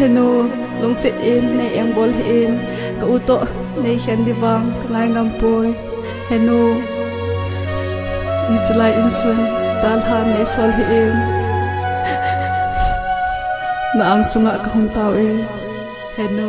Henu lung sit in nei eng bol in ka uto nei khen diwang ngai ngam poi Henu ni July in sun dal han nei sol in na ang sunga ka hum tau e Henu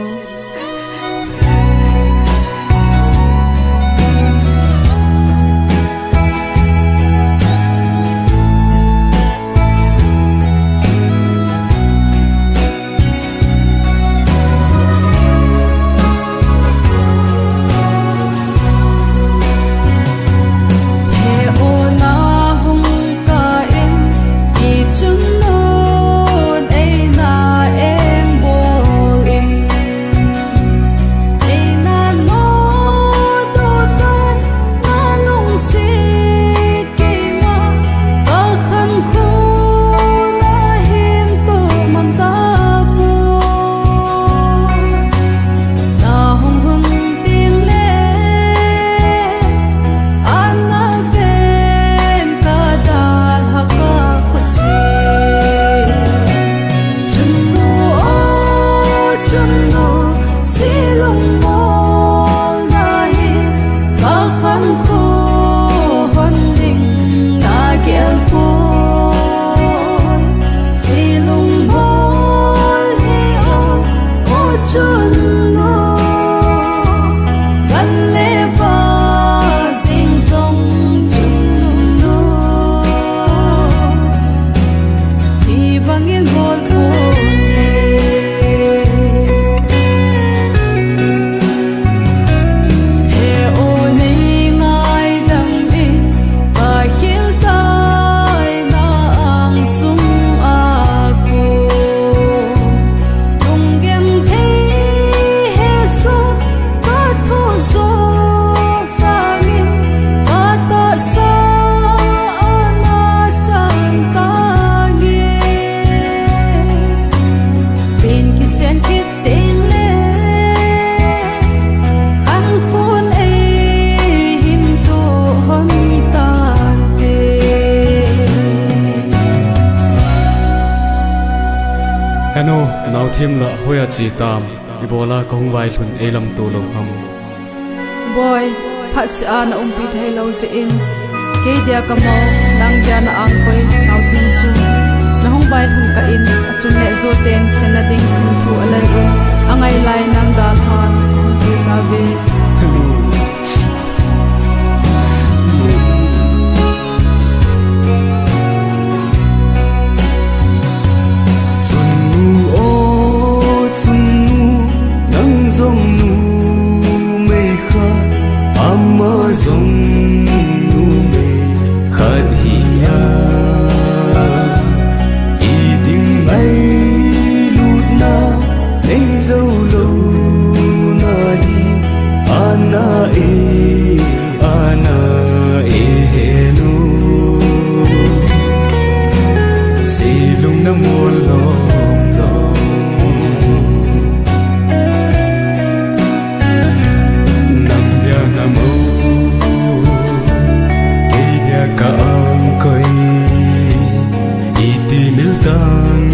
Henu naothem la hoya chi tam ibola kong vai thun elam tu lo ham boy phat si an pi thai lo se in ke dia ka mo nang dia na ang koi naothem chu na hong bai thun ka in achun le zo ten khena ding thu alai un angai lai nang dal han tu ka ve Ka ang ko'y itimil tang